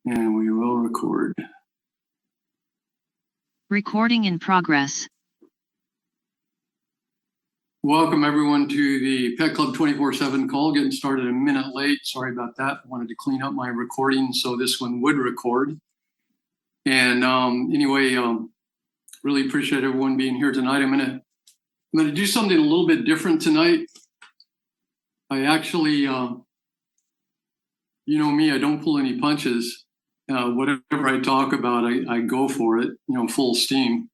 And we will record. Recording in progress. Welcome everyone to the Pet Club 24/7 call. Getting started a minute late. Sorry about that. I wanted to clean up my recording so this one would record. And anyway, really appreciate everyone being here tonight. I'm gonna do something a little bit different tonight. I actually, you know me, I don't pull any punches. Whatever I talk about, I go for it, full steam.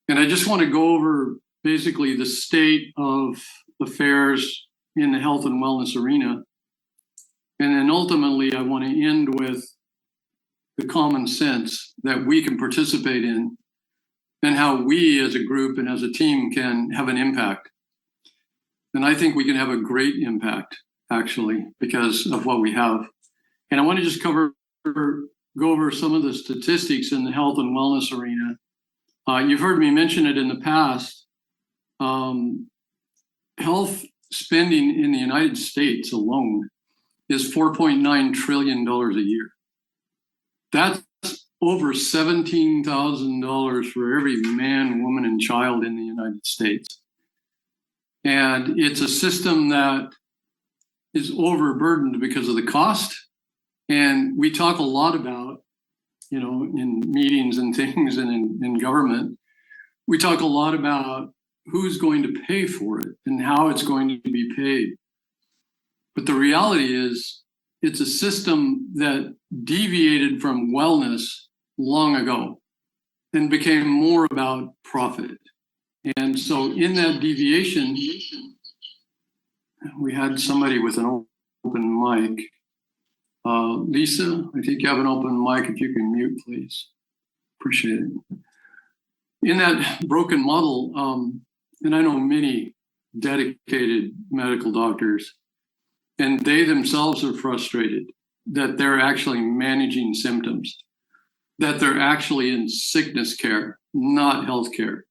And I just want to go over basically the state of affairs in the health and wellness arena. And then ultimately, I want to end with the common sense that we can participate in and how we as a group and as a team can have an impact. And I think we can have a great impact, actually, because of what we have. And I want to just go over some of the statistics in the health and wellness arena. You've heard me mention it in the past. Health spending in the United States alone is $4.9 trillion a year. That's over $17,000 for every man, woman, and child in the United States. And it's a system that is overburdened because of the cost. And we talk a lot about, in meetings and things and in government, we talk a lot about who's going to pay for it and how it's going to be paid. But the reality is it's a system that deviated from wellness long ago and became more about profit. And so in that deviation, we had somebody with an open mic. Lisa, I think you have an open mic. If you can mute, please. Appreciate it. In that broken model, and I know many dedicated medical doctors, and they themselves are frustrated that they're actually managing symptoms, that they're actually in sickness care, not health care.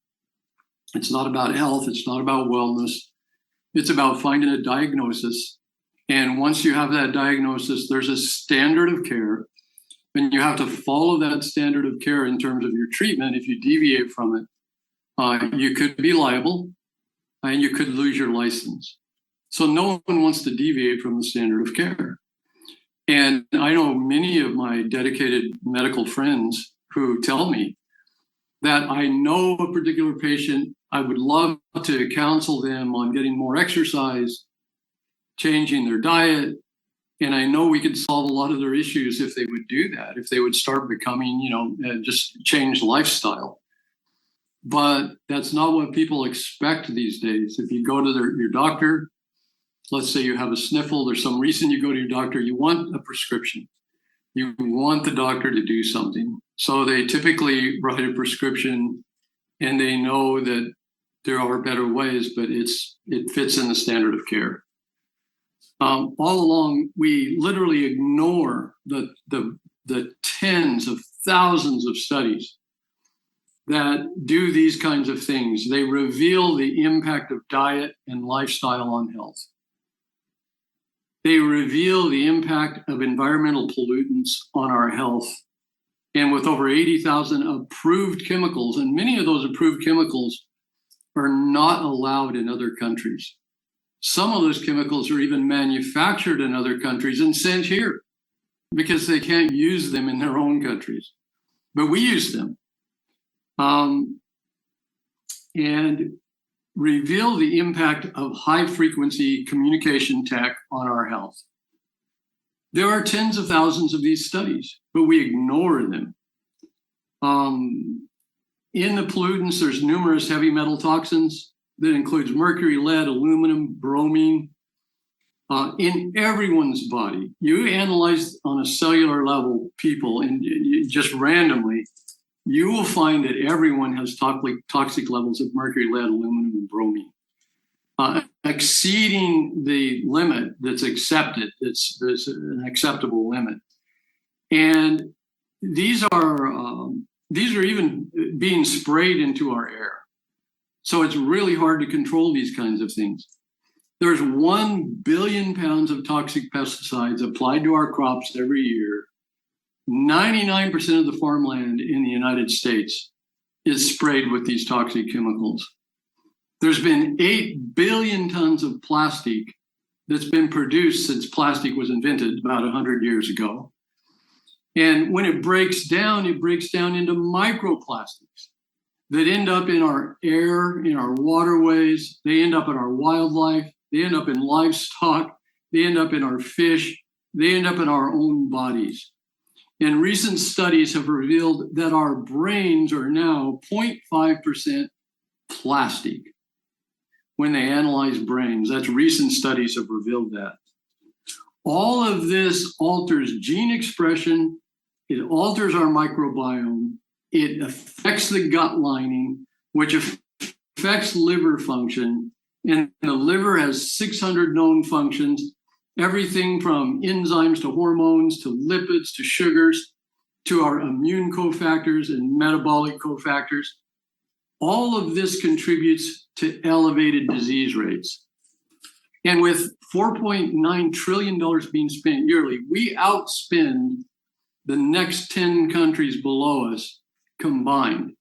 It's not about health. It's not about wellness. It's about finding a diagnosis. And once you have that diagnosis, there's a standard of care, and you have to follow that standard of care in terms of your treatment. If you deviate from it, you could be liable and you could lose your license. So no one wants to deviate from the standard of care. And I know many of my dedicated medical friends who tell me that I know a particular patient, I would love to counsel them on getting more exercise, changing their diet. And I know we could solve a lot of their issues if they would do that, if they would start becoming, just change lifestyle. But that's not what people expect these days. If you go to your doctor, let's say you have a sniffle, there's some reason you go to your doctor, you want a prescription. You want the doctor to do something. So they typically write a prescription and they know that there are better ways, but it fits in the standard of care. All along, we literally ignore the tens of thousands of studies that do these kinds of things. They reveal the impact of diet and lifestyle on health. They reveal the impact of environmental pollutants on our health. And with over 80,000 approved chemicals, and many of those approved chemicals are not allowed in other countries. Some of those chemicals are even manufactured in other countries and sent here because they can't use them in their own countries. But we use them. And reveal the impact of high-frequency communication tech on our health. There are tens of thousands of these studies, but we ignore them. In the pollutants, there's numerous heavy metal toxins. That includes mercury, lead, aluminum, bromine. In everyone's body, you analyze on a cellular level people, and just randomly, you will find that everyone has toxic levels of mercury, lead, aluminum, and bromine, exceeding the limit that's accepted. There's an acceptable limit, and these are even being sprayed into our air. So it's really hard to control these kinds of things. There's 1 billion pounds of toxic pesticides applied to our crops every year. 99% of the farmland in the United States is sprayed with these toxic chemicals. There's been 8 billion tons of plastic that's been produced since plastic was invented about 100 years ago. And when it breaks down into microplastics that end up in our air, in our waterways, they end up in our wildlife, they end up in livestock, they end up in our fish, they end up in our own bodies. And recent studies have revealed that our brains are now 0.5% plastic when they analyze brains. That's recent studies have revealed that. All of this alters gene expression, it alters our microbiome, it affects the gut lining, which affects liver function. And the liver has 600 known functions, everything from enzymes to hormones to lipids to sugars to our immune cofactors and metabolic cofactors. All of this contributes to elevated disease rates. And with $4.9 trillion being spent yearly, we outspend the next 10 countries below us combined.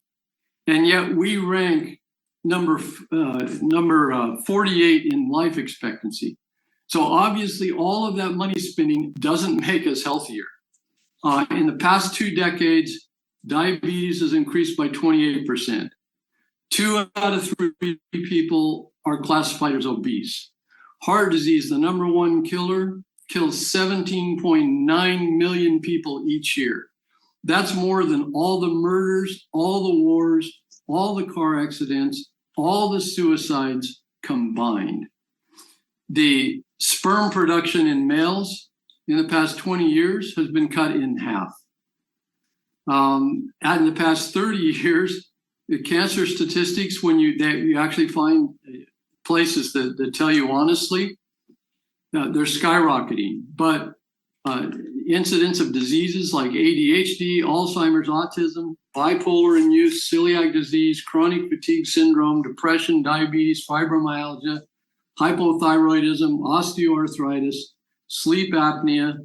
And yet we rank number 48 in life expectancy. So obviously all of that money spending doesn't make us healthier. In the past 2 decades, diabetes has increased by 28%. 2 out of 3 people are classified as obese. Heart disease, the number 1 killer, kills 17.9 million people each year. That's more than all the murders, all the wars, all the car accidents, all the suicides combined. The sperm production in males in the past 20 years has been cut in half. In the past 30 years, the cancer statistics, when you actually find places that tell you honestly, they're skyrocketing. But incidence of diseases like ADHD, Alzheimer's, autism, bipolar in youth, celiac disease, chronic fatigue syndrome, depression, diabetes, fibromyalgia, hypothyroidism, osteoarthritis, sleep apnea,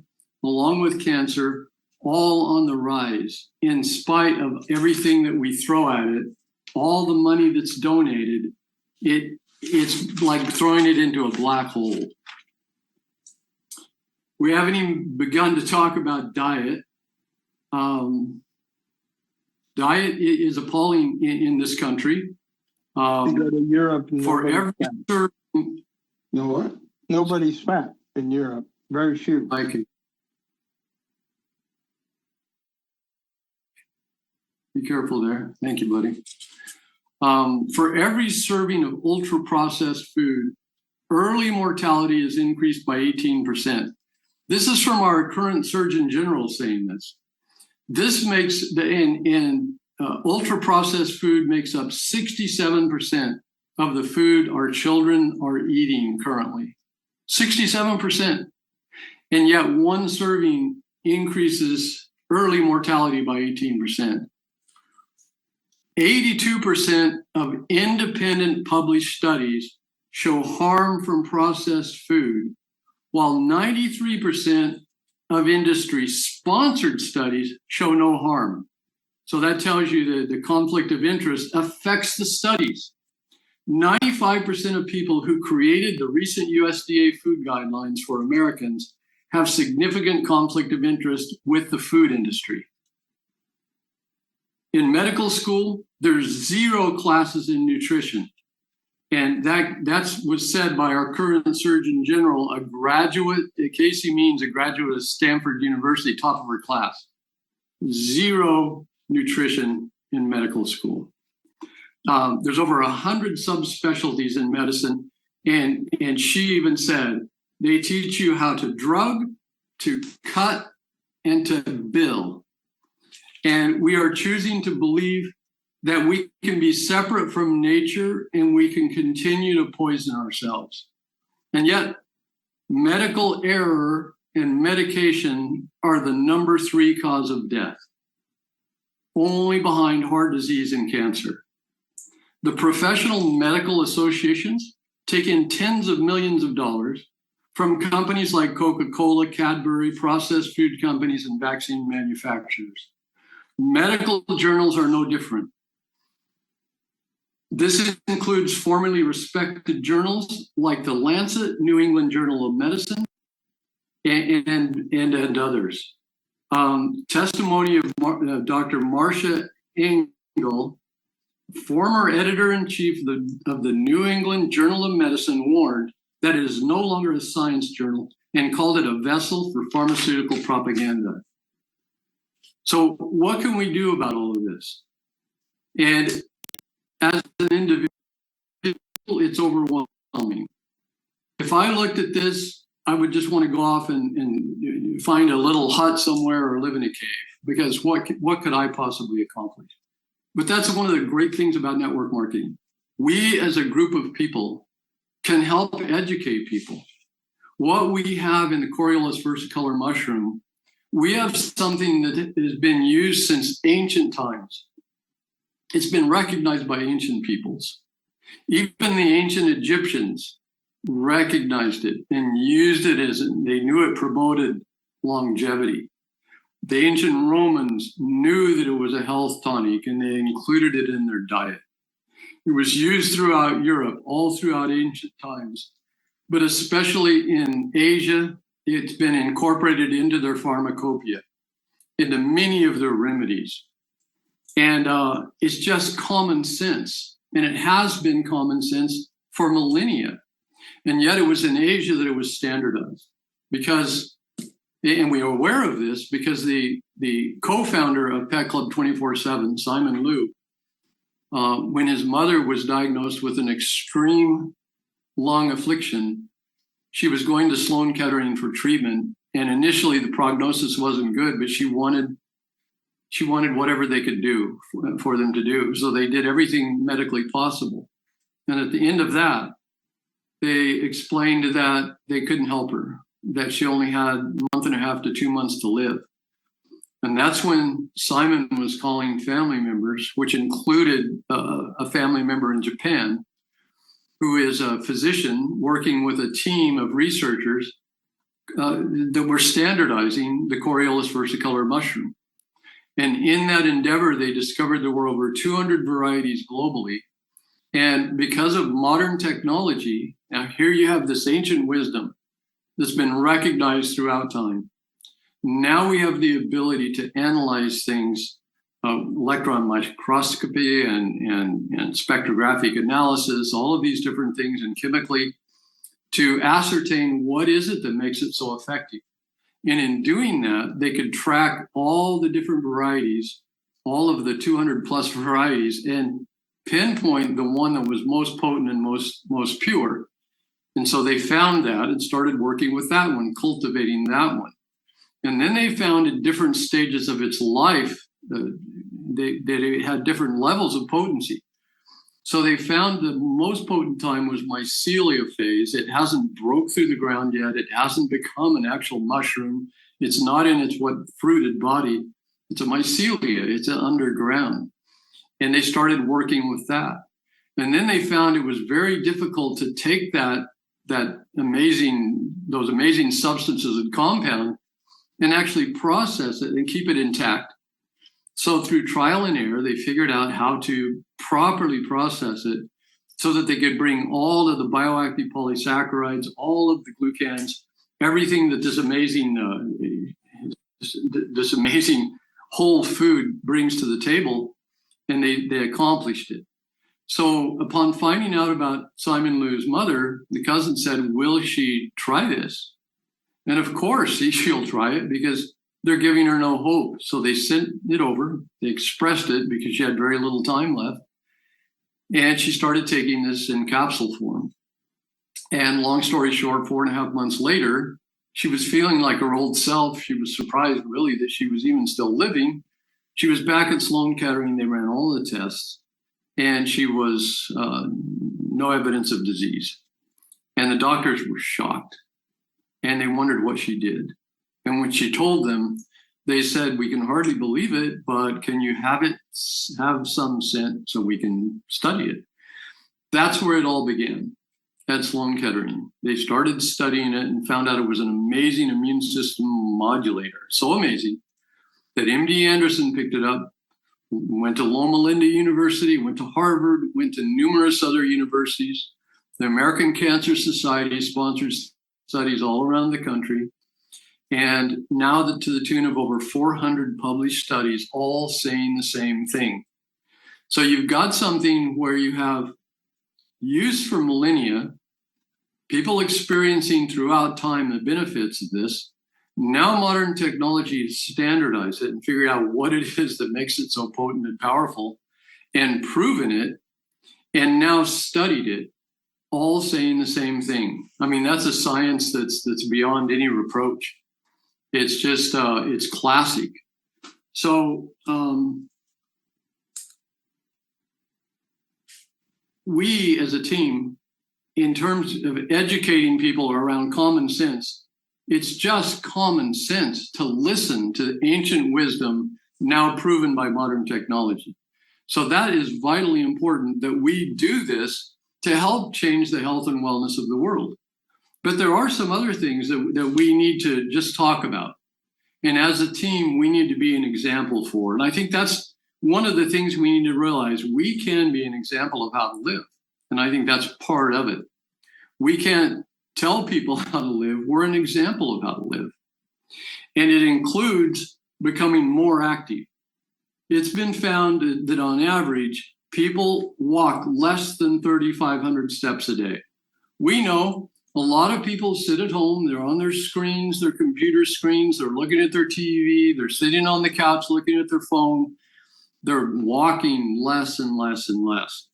along with cancer, all on the rise. In spite of everything that we throw at it, all the money that's donated, it's like throwing it into a black hole. We haven't even begun to talk about diet. Diet is appalling in this country. You go to Europe and For every serving, you know what? Nobody's fat in Europe. Very few. I can be careful there. Thank you, buddy. For every serving of ultra-processed food, early mortality is increased by 18%. This is from our current Surgeon General saying this. This makes ultra-processed food makes up 67% of the food our children are eating currently. 67%. And yet 1 serving increases early mortality by 18%. 82% of independent published studies show harm from processed food, while 93% of industry-sponsored studies show no harm. So that tells you that the conflict of interest affects the studies. 95% of people who created the recent USDA food guidelines for Americans have significant conflict of interest with the food industry. In medical school, there's 0 classes in nutrition. And that was said by our current Surgeon General, a graduate, Casey Means, a graduate of Stanford University, top of her class. 0 nutrition in medical school. There's over 100 subspecialties in medicine. And she even said, they teach you how to drug, to cut, and to bill. And we are choosing to believe that we can be separate from nature and we can continue to poison ourselves. And yet, medical error and medication are the number 3 cause of death, only behind heart disease and cancer. The professional medical associations take in tens of millions of dollars from companies like Coca-Cola, Cadbury, processed food companies, and vaccine manufacturers. Medical journals are no different. This includes formerly respected journals like the Lancet, New England Journal of Medicine, and others. Testimony of Dr. Marcia Engel, former editor-in-chief of the New England Journal of Medicine, warned that it is no longer a science journal and called it a vessel for pharmaceutical propaganda. So what can we do about all of this? And as an individual, it's overwhelming. If I looked at this, I would just want to go off and find a little hut somewhere or live in a cave, because what could I possibly accomplish? But that's one of the great things about network marketing. We as a group of people can help educate people. What we have in the Coriolis versicolor mushroom, we have something that has been used since ancient times. It's been recognized by ancient peoples. Even the ancient Egyptians recognized it and used it as they knew it promoted longevity. The ancient Romans knew that it was a health tonic and they included it in their diet. It was used throughout Europe, all throughout ancient times, but especially in Asia, it's been incorporated into their pharmacopoeia, into many of their remedies. And it's just common sense. And it has been common sense for millennia. And yet it was in Asia that it was standardized because, and we are aware of this because the co-founder of Pet Club 24/7, Simon Liu, when his mother was diagnosed with an extreme lung affliction, she was going to Sloan Kettering for treatment. And initially the prognosis wasn't good, but she wanted whatever they could do for them to do. So they did everything medically possible. And at the end of that, they explained that they couldn't help her, that she only had a month and a half to 2 months to live. And that's when Simon was calling family members, which included a family member in Japan, who is a physician working with a team of researchers that were standardizing the Coriolis versicolor mushroom. And in that endeavor, they discovered there were over 200 varieties globally. And because of modern technology, now here you have this ancient wisdom that's been recognized throughout time. Now we have the ability to analyze things, electron microscopy and spectrographic analysis, all of these different things, and chemically, to ascertain what is it that makes it so effective. And in doing that, they could track all the different varieties, all of the 200 plus varieties, and pinpoint the one that was most potent and most pure. And so they found that and started working with that one, cultivating that one. And then they found at different stages of its life that it had different levels of potency. So they found the most potent time was mycelia phase. It hasn't broke through the ground yet. It hasn't become an actual mushroom. It's not in its fruited body. It's a mycelia. It's underground. And they started working with that. And then they found it was very difficult to take those amazing substances and compound and actually process it and keep it intact. So through trial and error, they figured out how to properly process it so that they could bring all of the bioactive polysaccharides, all of the glucans, everything that this amazing whole food brings to the table, and they accomplished it. So upon finding out about Simon Liu's mother, the cousin said, will she try this? And of course she'll try it because they're giving her no hope. So they sent it over. They expressed it because she had very little time left. And she started taking this in capsule form. And long story short, 4.5 months later, she was feeling like her old self. She was surprised really that she was even still living. She was back at Sloan Kettering. They ran all the tests and she was no evidence of disease. And the doctors were shocked and they wondered what she did. And when she told them, they said, we can hardly believe it, but can you have some sent so we can study it? That's where it all began. at Sloan Kettering. They started studying it and found out it was an amazing immune system modulator. So amazing that MD Anderson picked it up, went to Loma Linda University, went to Harvard, went to numerous other universities. The American Cancer Society sponsors studies all around the country. And now to the tune of over 400 published studies, all saying the same thing. So you've got something where you have use for millennia, people experiencing throughout time the benefits of this. Now modern technology has standardized it and figured out what it is that makes it so potent and powerful and proven it and now studied it, all saying the same thing. I mean, that's a science that's beyond any reproach. It's just, it's classic. So we as a team, in terms of educating people around common sense, it's just common sense to listen to ancient wisdom now proven by modern technology. So that is vitally important that we do this to help change the health and wellness of the world. But there are some other things that we need to just talk about. And as a team, we need to be an example for. And I think that's one of the things we need to realize. We can be an example of how to live. And I think that's part of it. We can't tell people how to live. We're an example of how to live. And it includes becoming more active. It's been found that on average, people walk less than 3,500 steps a day. We know a lot of people sit at home, they're on their screens, their computer screens, they're looking at their TV, they're sitting on the couch looking at their phone. They're walking less and less and less.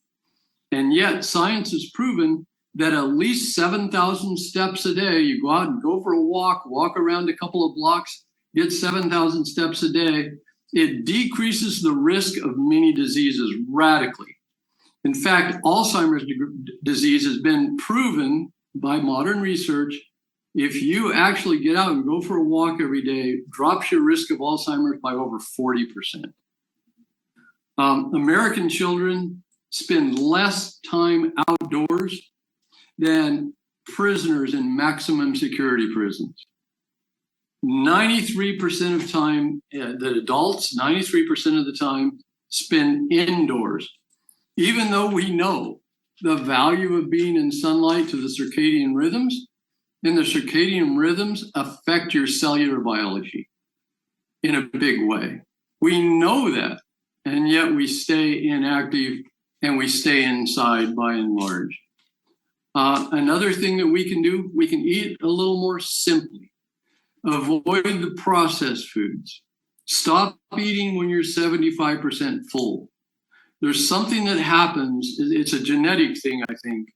And yet science has proven that at least 7,000 steps a day, you go out and go for a walk around a couple of blocks, get 7,000 steps a day, it decreases the risk of many diseases radically. In fact, Alzheimer's disease has been proven by modern research. If you actually get out and go for a walk every day, drops your risk of Alzheimer's by over 40%. American children spend less time outdoors than prisoners in maximum security prisons. 93% of time, the adults, 93% of the time spend indoors. Even though we know the value of being in sunlight to the circadian rhythms, and the circadian rhythms affect your cellular biology in a big way. We know that, and yet we stay inactive and we stay inside by and large. Another thing that we can do, we can eat a little more simply. Avoid the processed foods. Stop eating when you're 75% full. There's something that happens, it's a genetic thing, I think.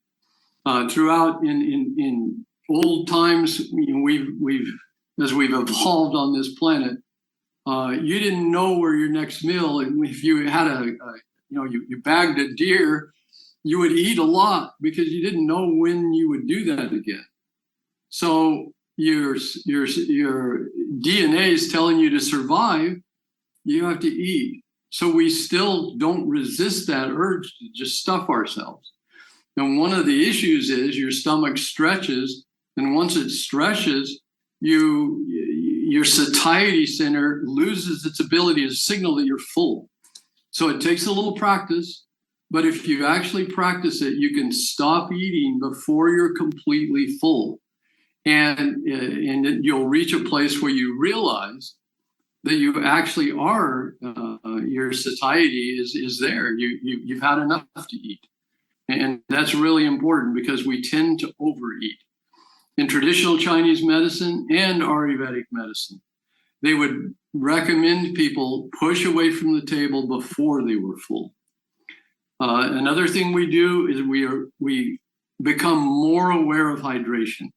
Throughout in old times, you know, as we've evolved on this planet, you didn't know where your next meal, and if you had you bagged a deer, you would eat a lot because you didn't know when you would do that again. So your DNA is telling you to survive, you have to eat. So we still don't resist that urge to just stuff ourselves. And one of the issues is your stomach stretches, and once it stretches, your satiety center loses its ability to signal that you're full. So it takes a little practice, but if you actually practice it, you can stop eating before you're completely full. And you'll reach a place where you realize that you actually are, your satiety is there. You've had enough to eat. And that's really important because we tend to overeat. In traditional Chinese medicine and Ayurvedic medicine, they would recommend people push away from the table before they were full. Another thing we do is we become more aware of hydration.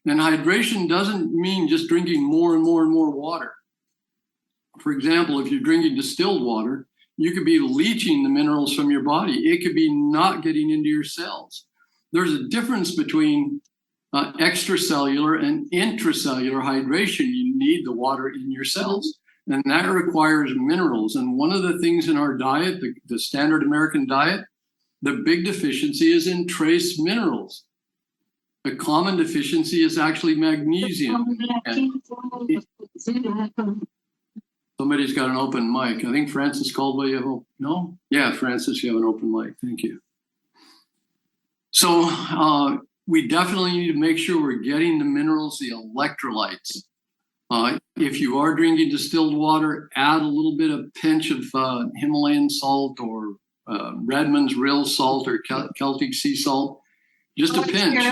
And hydration doesn't mean just drinking more and more and more water. For example, if you're drinking distilled water, you could be leaching the minerals from your body. It could be not getting into your cells. There's a difference between extracellular and intracellular hydration. You need the water in your cells, and that requires minerals. And one of the things in our diet, the standard American diet, the big deficiency is in trace minerals. A common deficiency is actually magnesium. Somebody's got an open mic. I think Francis Caldwell, you have no? Yeah, Francis, you have an open mic. Thank you. So we definitely need to make sure we're getting the minerals, the electrolytes. If you are drinking distilled water, add a little bit of pinch of Himalayan salt or Redmond's real salt or Celtic sea salt. Just a pinch.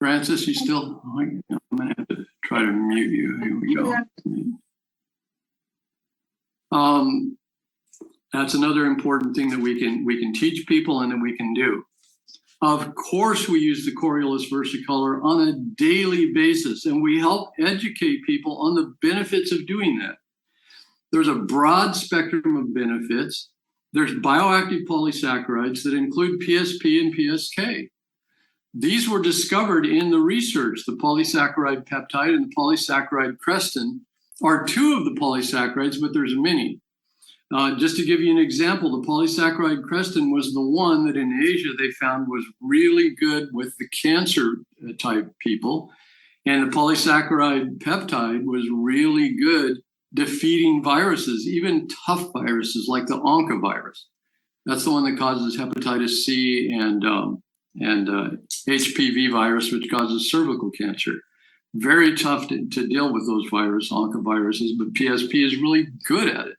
Francis, you still? I'm going to have to try to mute you. Here we go. That's another important thing that we can teach people and that we can do. Of course, we use the Coriolis versicolor on a daily basis, and we help educate people on the benefits of doing that. There's a broad spectrum of benefits. There's bioactive polysaccharides that include PSP and PSK. These were discovered in the research. The polysaccharide peptide and the polysaccharide crestin are two of the polysaccharides, but there's many. Just to give you an example, the polysaccharide crestin was the one that in Asia they found was really good with the cancer type people. And the polysaccharide peptide was really good defeating viruses, even tough viruses like the oncovirus. That's the one that causes hepatitis C and HPV virus, which causes cervical cancer. Very tough to deal with those oncoviruses, but PSP is really good at it.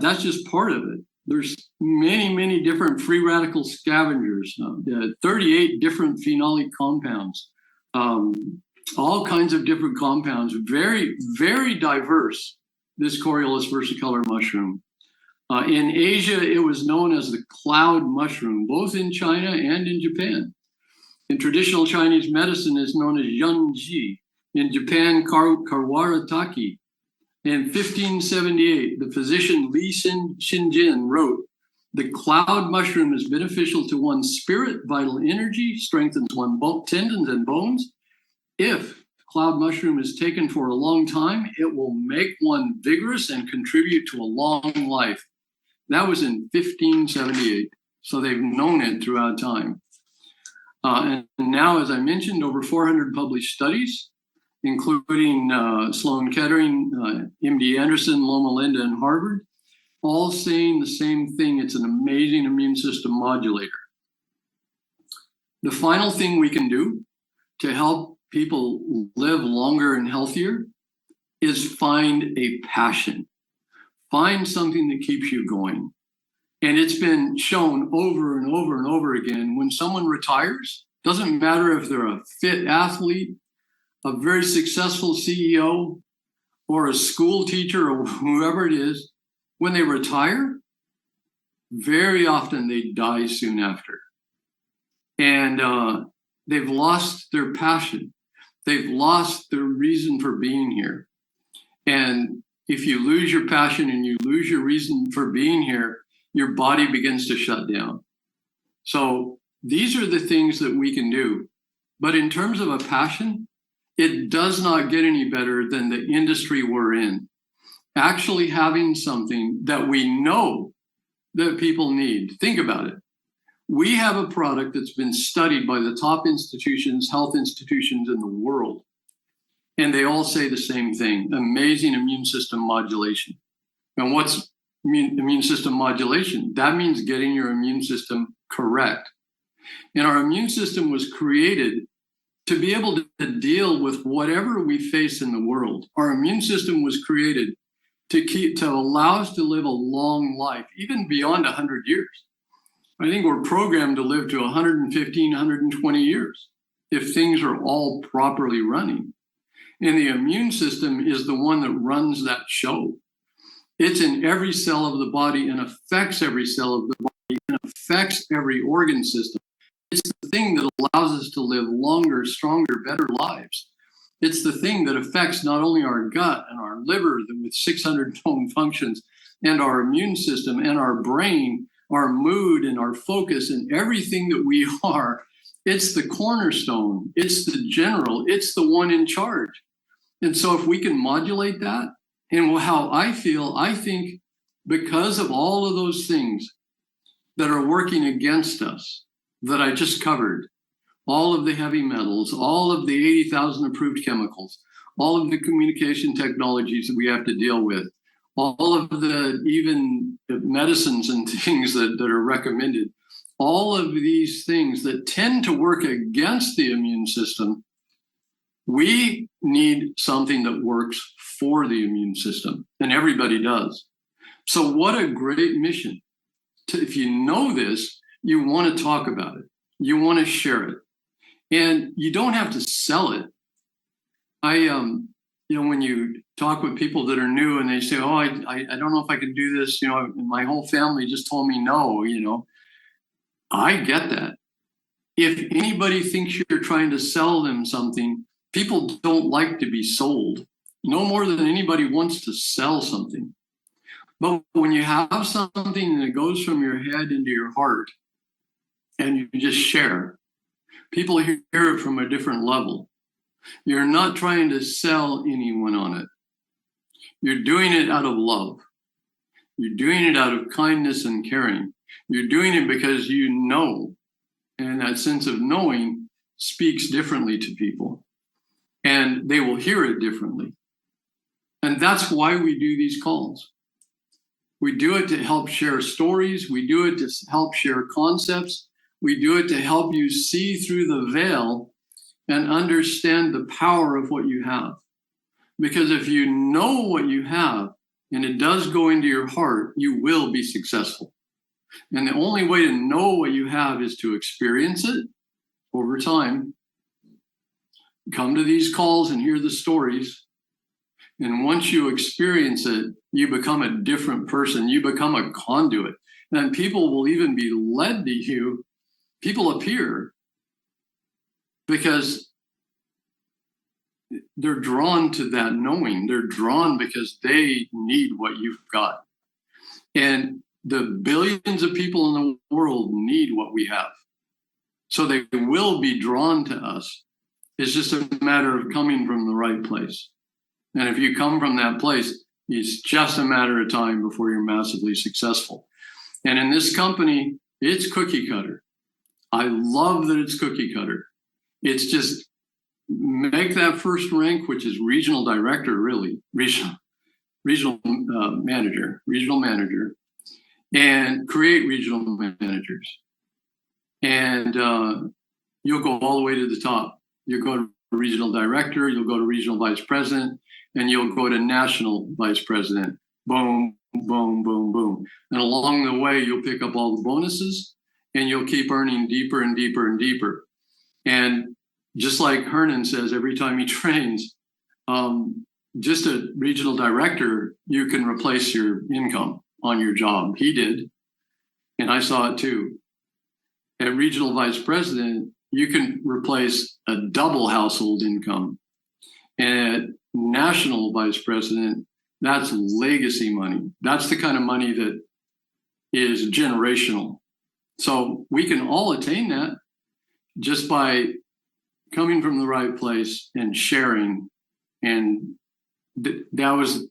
That's just part of it. There's many, many different free radical scavengers, 38 different phenolic compounds, all kinds of different compounds, very, very diverse, this Coriolis versicolor mushroom. In Asia, it was known as the cloud mushroom, both in China and in Japan. In traditional Chinese medicine, it's known as yunji. In Japan, karwarataki. In 1578, the physician Li Xinjin wrote, "The cloud mushroom is beneficial to one's spirit, vital energy, strengthens one's tendons and bones. If cloud mushroom is taken for a long time, it will make one vigorous and contribute to a long life." That was in 1578. So they've known it throughout time. And now, as I mentioned, over 400 published studies, including Sloan Kettering, MD Anderson, Loma Linda, and Harvard, all saying the same thing. It's an amazing immune system modulator. The final thing we can do to help people live longer and healthier is find a passion. Find something that keeps you going. And it's been shown over and over and over again, when someone retires, doesn't matter if they're a fit athlete, a very successful CEO, or a school teacher, or whoever it is, when they retire, very often they die soon after. And they've lost their passion. They've lost their reason for being here. And if you lose your passion and you lose your reason for being here, your body begins to shut down. So these are the things that we can do. But in terms of a passion, it does not get any better than the industry we're in. Actually having something that we know that people need. Think about it. We have a product that's been studied by the top institutions, health institutions in the world. And they all say the same thing: amazing immune system modulation. And what's immune system modulation? That means getting your immune system correct. And our immune system was created to be able to deal with whatever we face in the world. Our immune system was created to allow us to live a long life, even beyond 100 years. I think we're programmed to live to 115, 120 years if things are all properly running. And the immune system is the one that runs that show. It's in every cell of the body and affects every cell of the body and affects every organ system. It's the thing that allows us to live longer, stronger, better lives. It's the thing that affects not only our gut and our liver with 600 known functions, and our immune system and our brain, our mood and our focus and everything that we are. It's the cornerstone. It's the general. It's the one in charge. And so if we can modulate that, and how I feel, I think because of all of those things that are working against us, that I just covered, all of the heavy metals, all of the 80,000 approved chemicals, all of the communication technologies that we have to deal with, all of the even medicines and things that are recommended, all of these things that tend to work against the immune system, we need something that works for the immune system, and everybody does. So what a great mission. If you know this, you want to talk about it. You want to share it. And you don't have to sell it. When you talk with people that are new and they say, oh, I don't know if I can do this, my whole family just told me no, I get that. If anybody thinks you're trying to sell them something, people don't like to be sold, no more than anybody wants to sell something. But when you have something that goes from your head into your heart and you just share, people hear it from a different level. You're not trying to sell anyone on it. You're doing it out of love. You're doing it out of kindness and caring. You're doing it because you know, and that sense of knowing speaks differently to people, and they will hear it differently. And that's why we do these calls. We do it to help share stories. We do it to help share concepts. We do it to help you see through the veil and understand the power of what you have. Because if you know what you have and it does go into your heart, you will be successful. And the only way to know what you have is to experience it over time. Come to these calls and hear the stories. And once you experience it, you become a different person. You become a conduit. And people will even be led to you. People appear because they're drawn to that knowing. They're drawn because they need what you've got. And the billions of people in the world need what we have. So they will be drawn to us. It's just a matter of coming from the right place. And if you come from that place, it's just a matter of time before you're massively successful. And in this company, it's cookie cutter. I love that it's cookie cutter. It's just make that first rank, which is regional director, really, regional manager, and create regional managers. And you'll go all the way to the top. You'll go to regional director, you'll go to regional vice president, and you'll go to national vice president. Boom, boom, boom, boom. And along the way, you'll pick up all the bonuses and you'll keep earning deeper and deeper and deeper. And just like Hernan says, every time he trains, just a regional director, you can replace your income on your job. He did. And I saw it too. At regional vice president, you can replace a double household income. And at national vice president, that's legacy money. That's the kind of money that is generational. So we can all attain that just by coming from the right place and sharing. And that was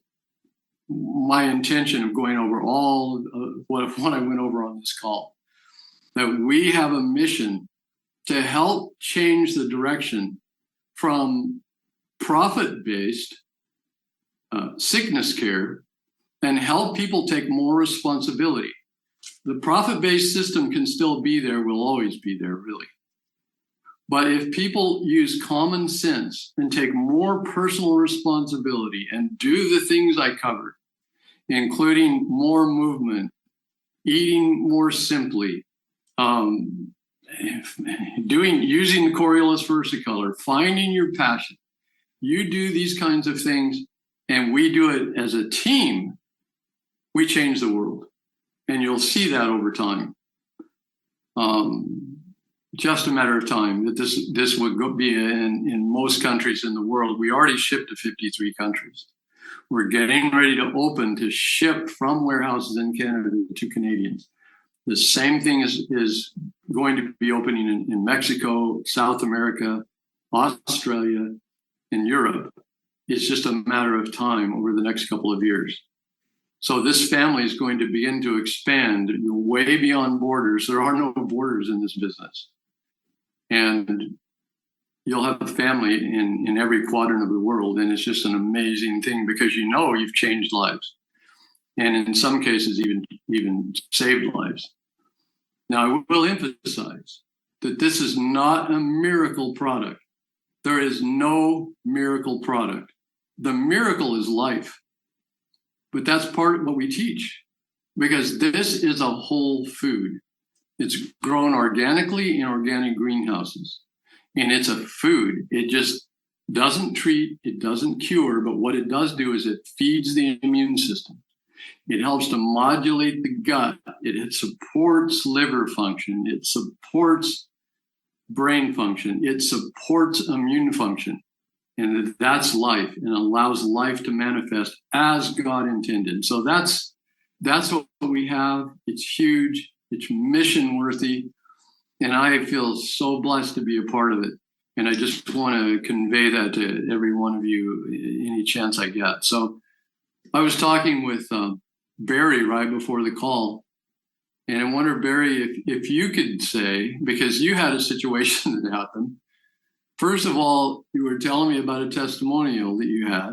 my intention of going over all of what I went over on this call. That we have a mission to help change the direction from profit-based sickness care and help people take more responsibility. The profit-based system can still be there, will always be there, really. But if people use common sense and take more personal responsibility and do the things I covered, including more movement, eating more simply, using the Coriolis versicolor, finding your passion. You do these kinds of things, and we do it as a team, we change the world. And you'll see that over time. Just a matter of time that this would be in most countries in the world. We already shipped to 53 countries. We're getting ready to open to ship from warehouses in Canada to Canadians. The same thing is going to be opening in Mexico, South America, Australia, and Europe. It's just a matter of time over the next couple of years. So this family is going to begin to expand way beyond borders. There are no borders in this business. And you'll have a family in every quadrant of the world. And it's just an amazing thing because you've changed lives. And in some cases, even saved lives. Now, I will emphasize that this is not a miracle product. There is no miracle product. The miracle is life. But that's part of what we teach because this is a whole food. It's grown organically in organic greenhouses. And it's a food. It just doesn't treat, it doesn't cure, but what it does do is it feeds the immune system. It helps to modulate the gut. It supports liver function. It supports brain function. It supports immune function. And that's life and allows life to manifest as God intended. So that's what we have. It's huge. It's mission worthy. And I feel so blessed to be a part of it. And I just want to convey that to every one of you any chance I get. So I was talking with Barry right before the call. And I wonder, Barry, if you could say, because you had a situation that happened. First of all, you were telling me about a testimonial that you had.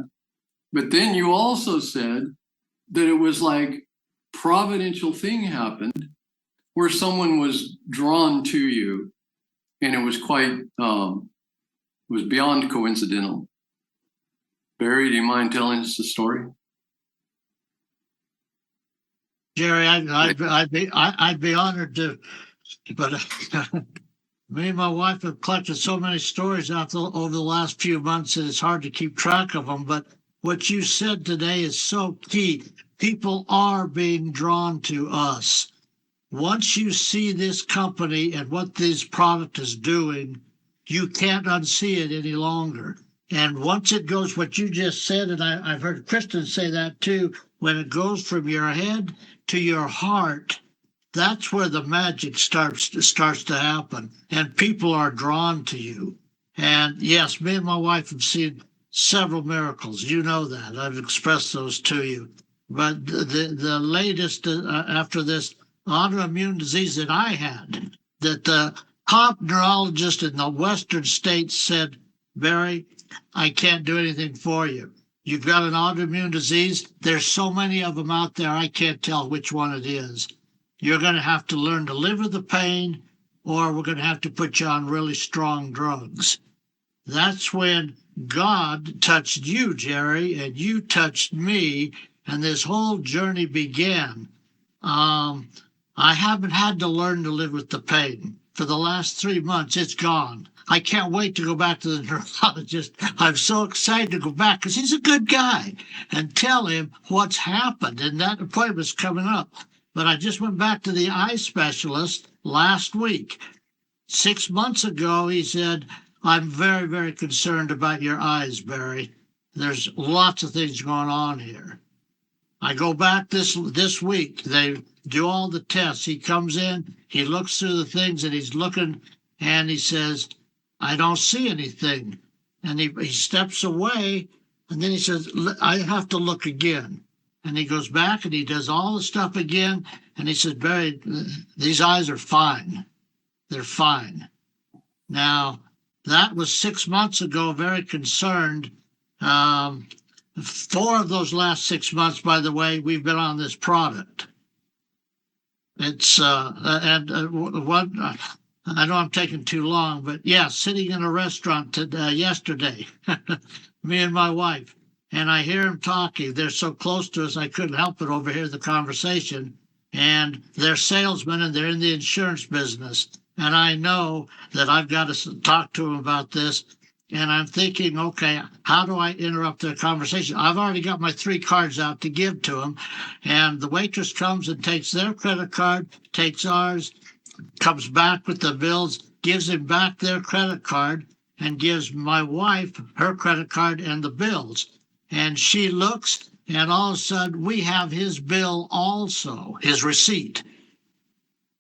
But then you also said that it was like providential thing happened where someone was drawn to you and it was quite, was beyond coincidental. Barry, do you mind telling us the story? Jerry, I'd be honored to, but me and my wife have collected so many stories over the last few months that it's hard to keep track of them. But what you said today is so key. People are being drawn to us. Once you see this company and what this product is doing, you can't unsee it any longer. And once it goes, what you just said, and I've heard Kristen say that too, when it goes from your head to your heart, that's where the magic starts to happen. And people are drawn to you. And yes, me and my wife have seen several miracles. You know that. I've expressed those to you. But the latest after this autoimmune disease that I had, that the top neurologist in the Western states said, Barry, I can't do anything for you. You've got an autoimmune disease. There's so many of them out there, I can't tell which one it is. You're going to have to learn to live with the pain, or we're going to have to put you on really strong drugs. That's when God touched you, Jerry, and you touched me, and this whole journey began. I haven't had to learn to live with the pain. For the last 3 months, it's gone. I can't wait to go back to the neurologist. I'm so excited to go back because he's a good guy and tell him what's happened. And that appointment's coming up. But I just went back to the eye specialist last week. 6 months ago, he said, I'm very, very concerned about your eyes, Barry. There's lots of things going on here. I go back this week. They do all the tests. He comes in, he looks through the things, and he's looking, and he says, I don't see anything. And he steps away, and then he says, I have to look again. And he goes back, and he does all the stuff again, and he says, Barry, these eyes are fine. They're fine. Now, that was 6 months ago, very concerned. 4 of those last 6 months, by the way, we've been on this product. It's I know I'm taking too long, but yeah, sitting in a restaurant yesterday, me and my wife, and I hear them talking. They're so close to us, I couldn't help but overhear the conversation. And they're salesmen, and they're in the insurance business. And I know that I've got to talk to them about this. And I'm thinking, okay, how do I interrupt their conversation? I've already got my 3 cards out to give to them. And the waitress comes and takes their credit card, takes ours, comes back with the bills, gives him back their credit card, and gives my wife her credit card and the bills. And she looks, and all of a sudden, we have his bill also, his receipt.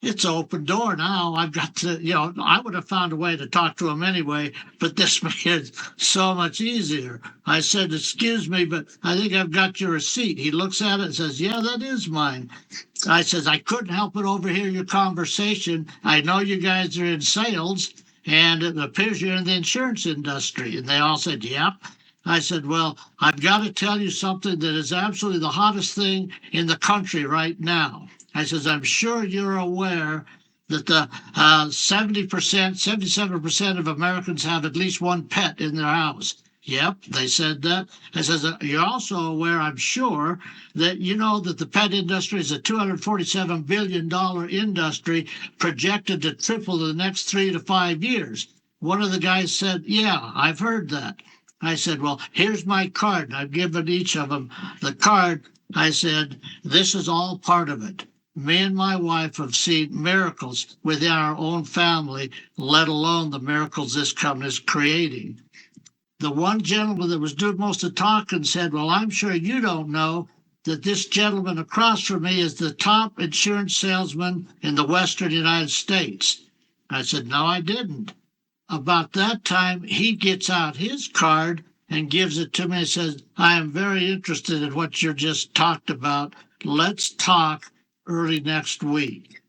it's an open door now. I've got to, I would have found a way to talk to him anyway, but this made it so much easier. I said, excuse me, but I think I've got your receipt. He looks at it and says, yeah, that is mine. I says, I couldn't help but overhear your conversation. I know you guys are in sales, and it appears you're in the insurance industry. And they all said, yep. I said, well, I've got to tell you something that is absolutely the hottest thing in the country right now. I says, I'm sure you're aware that the 70%, 77% of Americans have at least one pet in their house. Yep, they said that. I says, you're also aware, I'm sure, that you know that the pet industry is a $247 billion industry projected to triple in the next 3 to 5 years. One of the guys said, yeah, I've heard that. I said, well, here's my card. I've given each of them the card. I said, this is all part of it. Me and my wife have seen miracles within our own family, let alone the miracles this company is creating. The one gentleman that was doing most of the talking said, well, I'm sure you don't know that this gentleman across from me is the top insurance salesman in the Western United States. I said, no, I didn't. About that time, he gets out his card and gives it to me and says, I am very interested in what you just talked about. Let's talk early next week.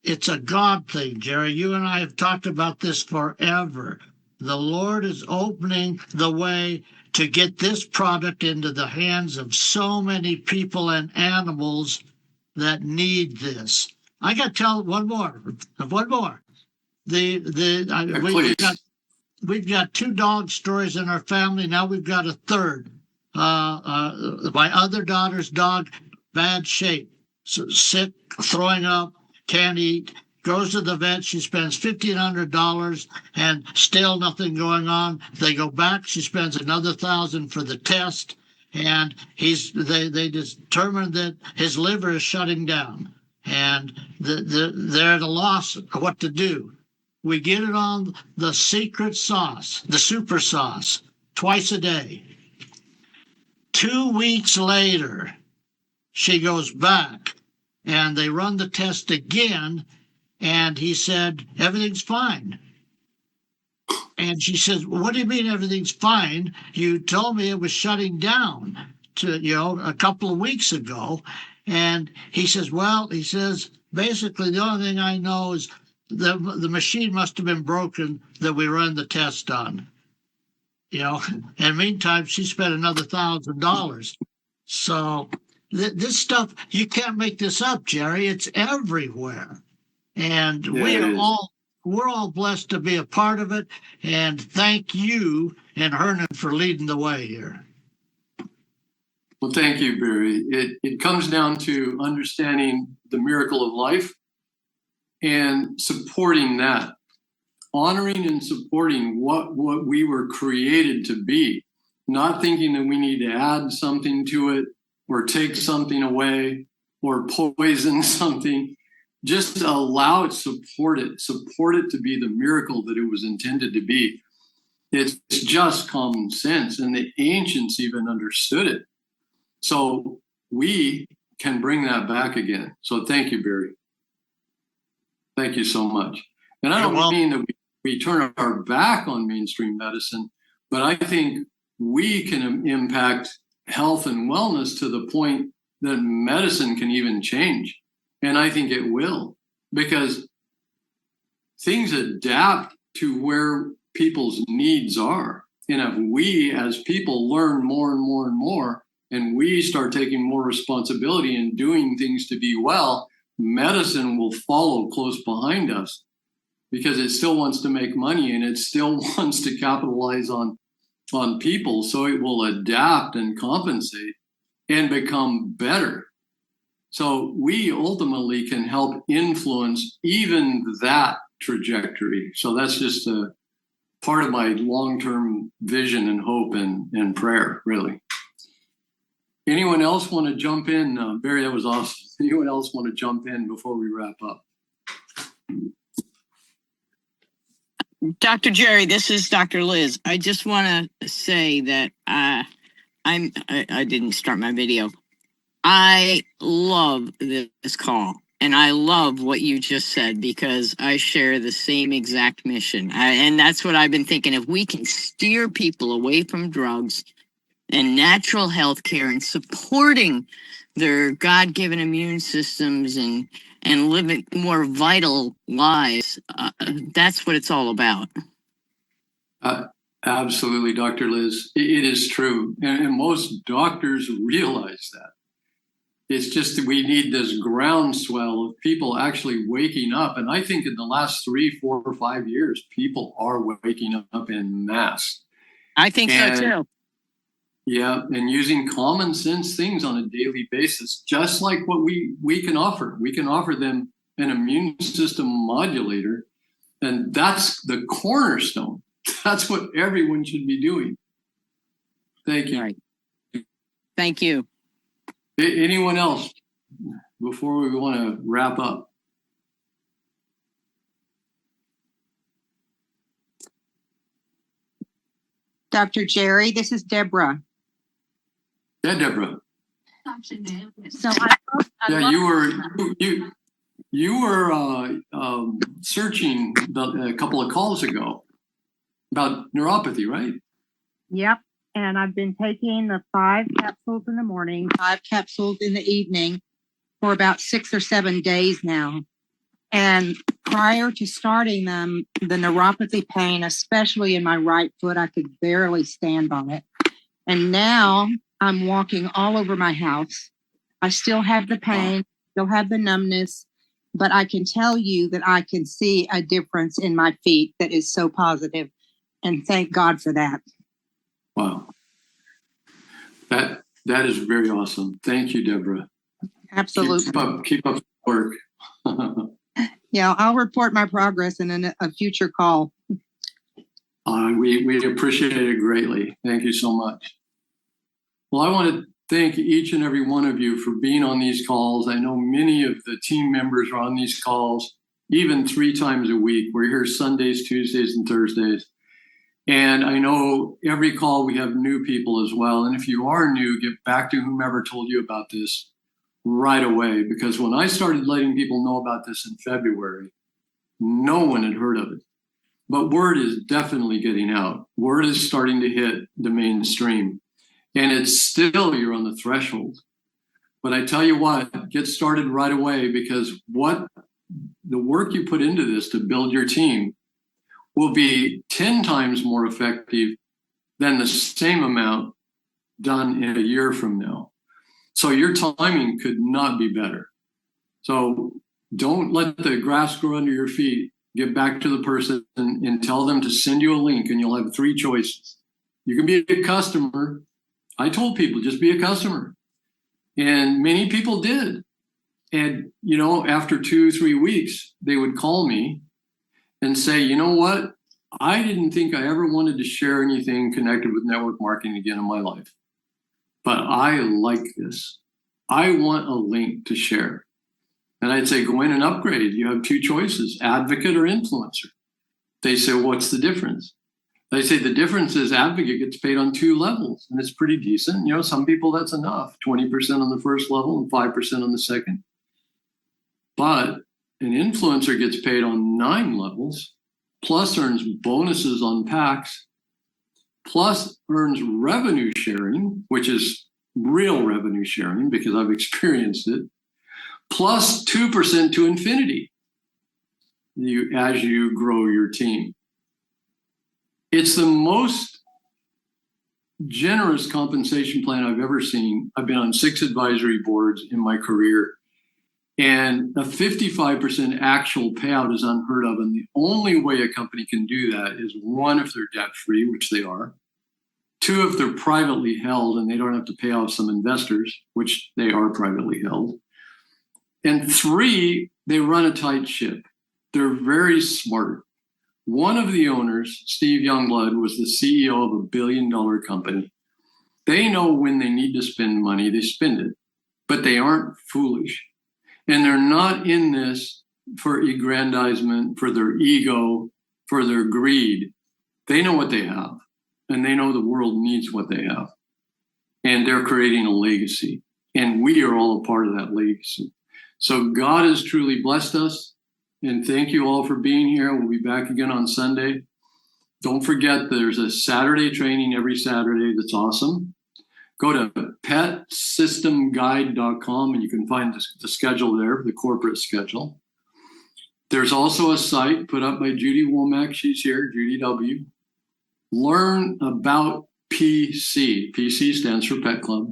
It's a God thing, Jerry. You and I have talked about this forever. The Lord is opening the way to get this product into the hands of so many people and animals that need this. I got to tell one more. We've got 2 dog stories in our family. Now we've got a third. My other daughter's dog, bad shape, so sick, throwing up, can't eat. Goes to the vet. She spends $1,500 and still nothing going on. They go back. She spends another $1,000 for the test, and they determined that his liver is shutting down, and they're at a loss of what to do. We get it on the secret sauce, the super sauce, twice a day. 2 weeks later, she goes back, and they run the test again, and he said, everything's fine. And she says, well, what do you mean everything's fine? You told me it was shutting down a couple of weeks ago. And he says, well, basically the only thing I know is the machine must have been broken that we ran the test on. And meantime, she spent another $1,000. So this stuff, you can't make this up, Jerry. It's everywhere. And Yeah, we're all blessed to be a part of it. And thank you and Hernan for leading the way here. Well, thank you, Barry. It comes down to understanding the miracle of life and supporting that, honoring and supporting what we were created to be, not thinking that we need to add something to it or take something away or poison something. Just allow it, support it to be the miracle that it was intended to be. It's just common sense, and the ancients even understood it. So we can bring that back again. So thank you, Barry. Thank you so much. And I don't mean that we turn our back on mainstream medicine, but I think we can impact health and wellness to the point that medicine can even change. And I think it will, because things adapt to where people's needs are. And if we as people learn more and more and more, and we start taking more responsibility and doing things to be well, medicine will follow close behind us, because it still wants to make money and it still wants to capitalize on people. So it will adapt and compensate and become better. So we ultimately can help influence even that trajectory. So that's just a part of my long-term vision and hope and prayer, really. Anyone else want to jump in? Barry, that was awesome. Anyone else want to jump in before we wrap up? Dr. Jerry, this is Dr. Liz. I just want to say that I didn't start my video. I love this call. And I love what you just said because I share the same exact mission. And that's what I've been thinking. If we can steer people away from drugs and natural health care and supporting their God-given immune systems and living more vital lives, that's what it's all about. Absolutely, Dr. Liz. It is true. And most doctors realize that. It's just that we need this groundswell of people actually waking up. And I think in the last 3, 4, or 5 years, people are waking up en masse. I think so too. Yeah, and using common sense things on a daily basis, just like what we can offer. We can offer them an immune system modulator, and that's the cornerstone. That's what everyone should be doing. Thank you. Right. Thank you. Anyone else before we want to wrap up? Dr. Jerry, this is Deborah. Yeah, Deborah. So I Yeah, you were searching a couple of calls ago about neuropathy, right? Yep. And I've been taking the 5 capsules in the morning, 5 capsules in the evening for about 6 or 7 days now. And prior to starting them, the neuropathy pain, especially in my right foot, I could barely stand on it. And now I'm walking all over my house. I still have the pain, still have the numbness, but I can tell you that I can see a difference in my feet that is so positive. And thank God for that. Wow. That is very awesome. Thank you, Deborah. Absolutely. Keep up the work. Yeah, I'll report my progress in a future call. We appreciate it greatly. Thank you so much. Well, I want to thank each and every one of you for being on these calls. I know many of the team members are on these calls, even 3 times a week. We're here Sundays, Tuesdays, and Thursdays. And I know every call we have new people as well. And if you are new, get back to whomever told you about this right away. Because when I started letting people know about this in February, no one had heard of it. But word is definitely getting out. Word is starting to hit the mainstream. And it's still, you're on the threshold. But I tell you what, get started right away, because what the work you put into this to build your team will be 10 times more effective than the same amount done in a year from now. So your timing could not be better. So don't let the grass grow under your feet. Get back to the person and tell them to send you a link, and you'll have 3 choices. You can be a customer. I told people, just be a customer. And many people did. And, after 2-3 weeks, they would call me and say, you know what? I didn't think I ever wanted to share anything connected with network marketing again in my life. But I like this. I want a link to share. And I'd say, go in and upgrade. You have 2 choices, advocate or influencer. They say, what's the difference? They say the difference is advocate gets paid on 2 levels, and it's pretty decent. Some people that's enough, 20% on the first level and 5% on the second. But an influencer gets paid on 9 levels, plus earns bonuses on packs, plus earns revenue sharing, which is real revenue sharing because I've experienced it, plus 2% to infinity as you grow your team. It's the most generous compensation plan I've ever seen. I've been on 6 advisory boards in my career, and a 55% actual payout is unheard of. And the only way a company can do that is 1, if they're debt free, which they are. 2, if they're privately held and they don't have to pay off some investors, which they are privately held. And 3, they run a tight ship. They're very smart. One of the owners, Steve Youngblood, was the CEO of a $1 billion company. They know when they need to spend money, they spend it, but they aren't foolish. And they're not in this for aggrandizement, for their ego, for their greed. They know what they have, and they know the world needs what they have. And they're creating a legacy. And we are all a part of that legacy. So God has truly blessed us. And thank you all for being here. We'll be back again on Sunday. Don't forget, there's a Saturday training every Saturday that's awesome. Go to petsystemguide.com and you can find the schedule there, the corporate schedule. There's also a site put up by Judy Womack. She's here, Judy W. Learn about PC. PC stands for Pet Club.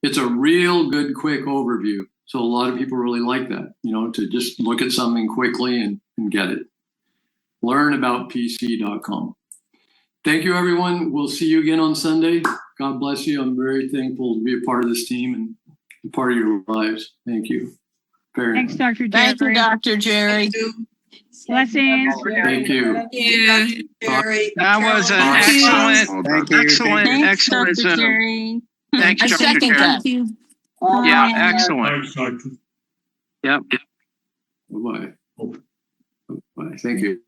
It's a real good, quick overview. So a lot of people really like that, to just look at something quickly and get it. Learnaboutpc.com. Thank you, everyone. We'll see you again on Sunday. God bless you. I'm very thankful to be a part of this team and a part of your lives. Thank you. Very Thanks, much. Dr. Thank you, Jerry. Dr. Jerry. Blessings. Thank you. That was an Thank you. excellent, excellent, excellent Zoom. Jerry. Thanks, I Dr. second Jerry. that. Yeah, excellent. Yep. Bye-bye. Bye. Thank you.